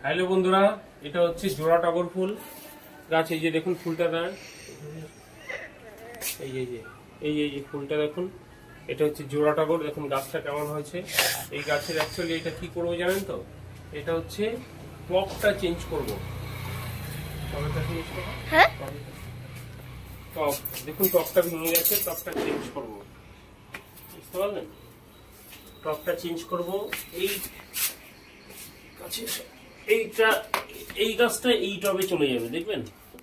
Hello বন্ধুরা, এটা হচ্ছে জোড়া টগর ফুল গাছ। এই যে দেখুন ফুলটা, এই যে ফুলটা দেখুন, এটা হচ্ছে জোড়া টগর। দেখুন গাছটা কেমন হয়েছে। এই গাছের অ্যাকচুয়ালি এটা কি করবো জানেন তো, এটা হচ্ছে টপটা চেঞ্জ করবো। টপ দেখুন, টপটা ভেঙে গেছে, টপটা চেঞ্জ করবো, বুঝতে পারলেন? টপটা চেঞ্জ করবো। এই গাছটা এই টবে চলে যাবে, দেখবেন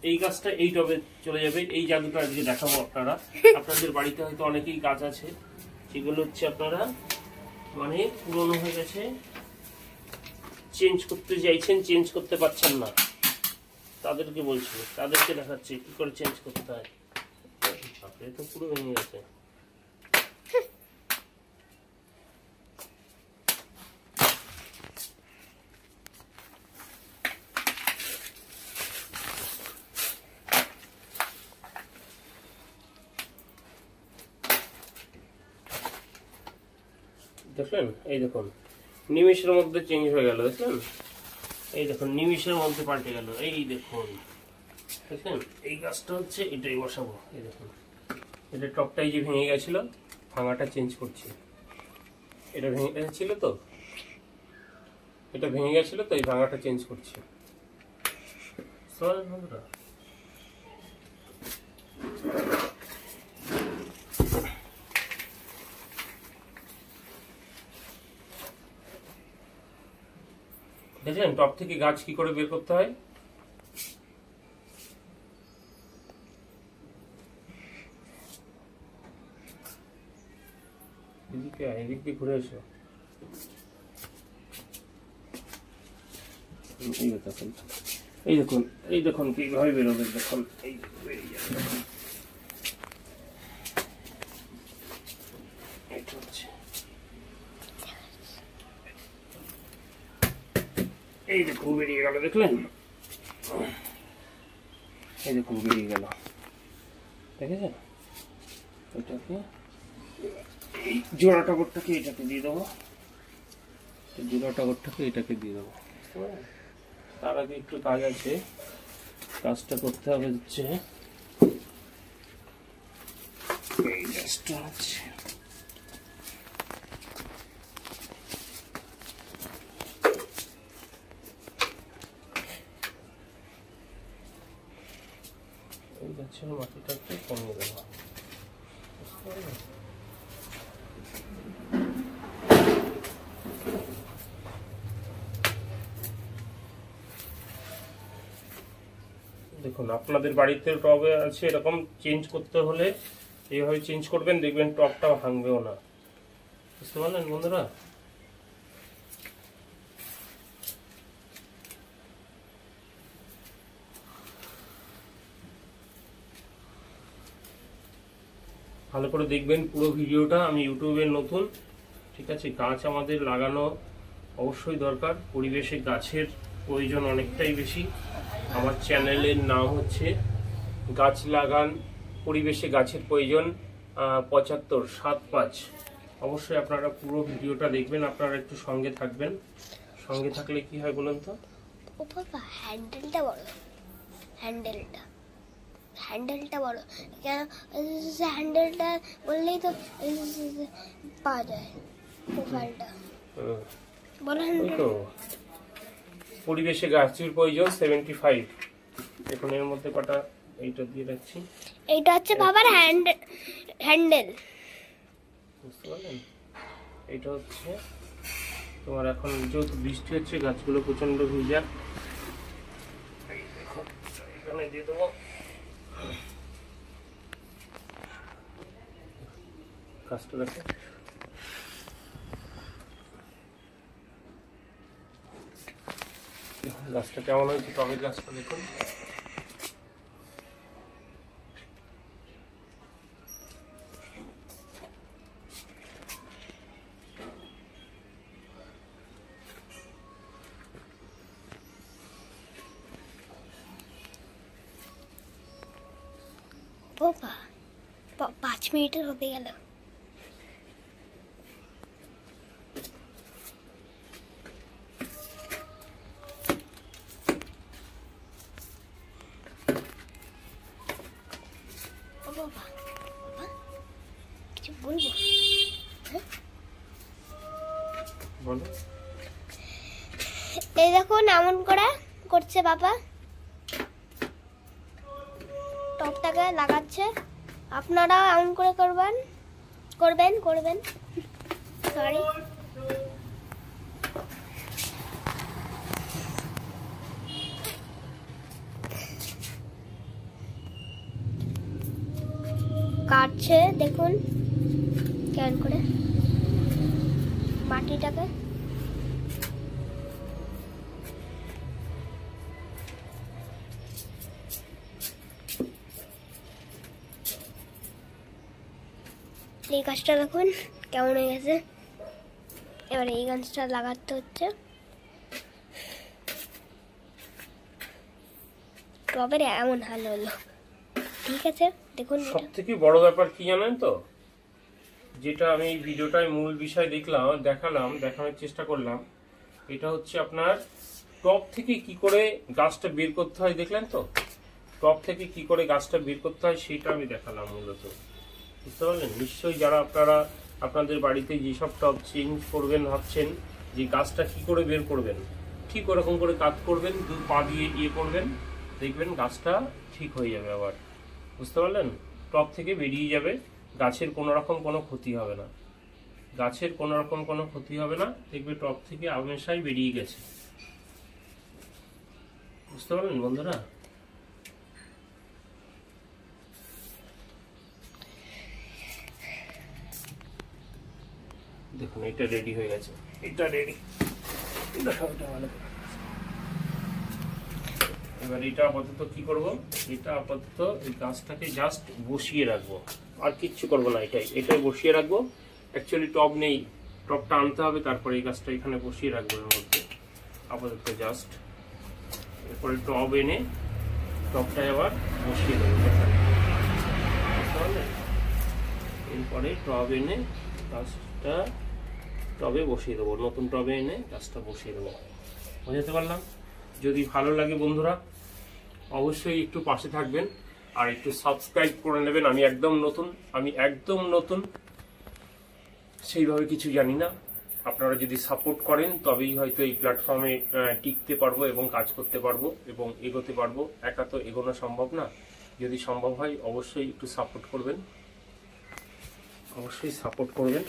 এই গাছটা এই টবে চলে যাবে। এই জাদুটা আজকে দেখাবো আপনারা। আপনাদের বাড়িতে হয়তো অনেকেই গাছ আছে, সেগুলো হচ্ছে আপনারা মানে পুরনো হয়ে গেছে, চেঞ্জ করতে চাইছেন, চেঞ্জ করতে পারছেন না, তাদেরকে বলছি, তাদেরকে দেখাচ্ছি কি করে চেঞ্জ করতে হয়। তো পুরো ভেঙে গেছে। দেখলেন? এই দেখুন নিমেষের মধ্যে চেঞ্জ হয়ে গেল, দেখলেন? এই দেখুন নিমেষের মধ্যে পাল্টে গেল। এই দেখুন, দেখলেন? এই গাছটা হচ্ছে এটাই বসাবো। এই দেখুন, এটা টপটাই যে ভেঙে গেছিল, ভাঙাটা চেঞ্জ করছি। এটা ভেঙে গেছিল তো, এটা ভেঙে গেছিল তো, এই ভাঙাটা চেঞ্জ করছি। বন্ধুরা দেখলেন টপ থেকে গাছ কি করে বের করতে হয়। এদিক দিয়ে ঘুরে এসো। এই দেখুন, এই দেখুন কিভাবে বেরোবে, দেখুন এই বেরিয়ে যাবে। এই দেখুন বেরিয়ে গেল, দেখলেন? এই দেখুন বেরিয়ে গেল, দেখেছেন? এটাকে এই জোড়া টগরটাকে এটাকে দিয়ে দেবো, জোড়া টগরটাকে এটাকে দিয়ে দেবো। তার আগে একটু কাজ আছে, কাজটা করতে হবে হচ্ছে এই গাছটা আছে, এই গাছের মাটিটাকে কমিয়ে দেবো। দেখুন আপনাদের বাড়িতে টবে আছে, এরকম চেঞ্জ করতে হলে এইভাবে চেঞ্জ করবেন, দেখবেন টবটা ভাঙবেও না, বুঝতে পারলেন বন্ধুরা? ভালো করে দেখবেন পুরো ভিডিওটা। আমি ইউটিউবে নতুন, ঠিক আছে? গাছ আমাদের লাগানো অবশ্যই দরকার, পরিবেশে গাছের প্রয়োজন অনেকটাই বেশি। আমার চ্যানেলের নাম হচ্ছে গাছ লাগান, পরিবেশে গাছের প্রয়োজন ৭৫75। অবশ্যই আপনারা পুরো ভিডিওটা দেখবেন, আপনারা একটু সঙ্গে থাকবেন। সঙ্গে থাকলে কি হয় বলুন তো? ও বাবা, হ্যান্ডেলটা বড়, হ্যান্ডেলটা বড় কেন? হ্যান্ডেলটা বললেই তো পাওয়া যায় প্রোফাইলটা। বলেন তো পরিবেশে গাছের প্রয়োজন 75। দেখুন এর মধ্যে কটা এইটা দিয়ে রাখছি। এইটা হচ্ছে বাবার হ্যান্ডেল, বুঝতে পারলেন? এইটা হচ্ছে তোমার, এখন যেহেতু বৃষ্টি হচ্ছে গাছগুলো প্রচন্ড ভিজা, এই দেখো এখানে দিয়ে দেবো। গাছটা দেখো, গাছটা কেমন হয়েছে, টবের গাছটা দেখুন। বাবা 5 মিনিটের হতে গেল। এই দেখুন এমন করে করছে বাবা, টপটাকে লাগাচ্ছে। আপনারাও এমন করে করবেন সরি। কাটছে দেখুন কেমন করে মাটিটাকে। এই গাছটা দেখুন কেমন হয়ে গেছে। এবারে এই গাছটা লাগাতে হচ্ছে। টবের এমন হাল হলো। ঠিক আছে দেখুন, সব থেকে বড় ব্যাপার কি জানেন তো, যেটা আমি এই ভিডিওটায় মূল বিষয় দেখানোর চেষ্টা করলাম, এটা হচ্ছে আপনার টব থেকে কি করে গাছটা বের করতে হয়। দেখলেন তো, টব থেকে কি করে গাছটা বের করতে হয় সেটা আমি দেখালাম মূলত। বুঝতে পারলেন? নিশ্চয়ই যারা আপনারা আপনাদের বাড়িতে যেসব টব চেঞ্জ করবেন ভাবছেন যে গাছটা কি করে বের করবেন, ঠিক ওরকম করে কাজ করবেন, 2 পা দিয়ে করবেন, দেখবেন গাছটা ঠিক হয়ে যাবে। আবার বুঝতে পারলেন? টব থেকে বেরিয়ে যাবে, গাছের কোনো রকম কোনো ক্ষতি হবে না। গাছের কোনো রকম কোনো ক্ষতি হবে না, দেখবে টব থেকে হামেশাই বেরিয়ে গেছে। বুঝতে পারলেন বন্ধুরা? দেখুন এটা রেডি হয়ে গেছে, এটা রেডি। এবার এটা আপাতত কি করব, এটা আপাতত এই গাছটাকে জাস্ট বসিয়ে রাখবো, আর কিচ্ছু করবো না। এটাই বসিয়ে রাখবো। অ্যাকচুয়ালি টব নেই, টবটা আনতে হবে, তারপরে এই গাছটা এখানে বসিয়ে রাখবো এর মধ্যে আপাতত জাস্ট। এরপরে টব এনে টবটাই আবার বসিয়ে দেবো। এরপরে টব এনে গাছটা টবে বসিয়ে দেবো, নতুন টবে এনে গাছটা বসিয়ে দেবো। বুঝতে পারলাম? যদি ভালো লাগে বন্ধুরা অবশ্যই একটু পাশে থাকবেন আর একটু সাবস্ক্রাইব করে নেবেন। আমি একদম নতুন, সেইভাবে কিছু জানি না। আপনারা যদি সাপোর্ট করেন তবেই হয়তো এই প্ল্যাটফর্মে টিকতে পারবো এবং কাজ করতে পারবো এবং এগোতে পারবো। একা তো এগোনো সম্ভব না। যদি সম্ভব হয় অবশ্যই একটু সাপোর্ট করবেন, অবশ্যই সাপোর্ট করবেন।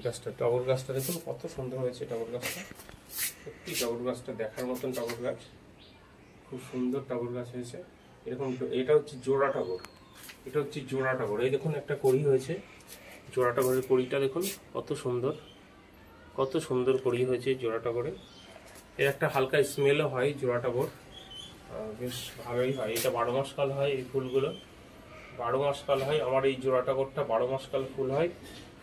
গাছটা, টগর গাছটা দেখুন কত সুন্দর হয়েছে। টগর গাছটা সত্যি, টগর গাছটা দেখার মতন টগর গাছ, খুব সুন্দর টগর গাছ হয়েছে। এরকম এটা হচ্ছে জোড়া টগর, এটা হচ্ছে জোড়া টগর। এই দেখুন একটা কড়ি হয়েছে, জোড়া টগরের কড়িটা দেখুন কত সুন্দর, কত সুন্দর কড়ি হয়েছে জোড়া টগরে। এর একটা হালকা স্মেলও হয় জোড়া টগর, বেশ ভালোই হয়। এটা 12 মাস কাল হয়, এই ফুলগুলো 12 মাস কাল হয়। আমার এই জোড়া টগরটা 12 মাস কাল ফুল হয়,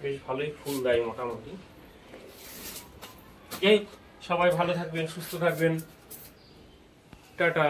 বেশ ভালোই ফুল দেয় মোটামুটি। সবাই ভালো থাকবেন, সুস্থ থাকবেন, টাটা।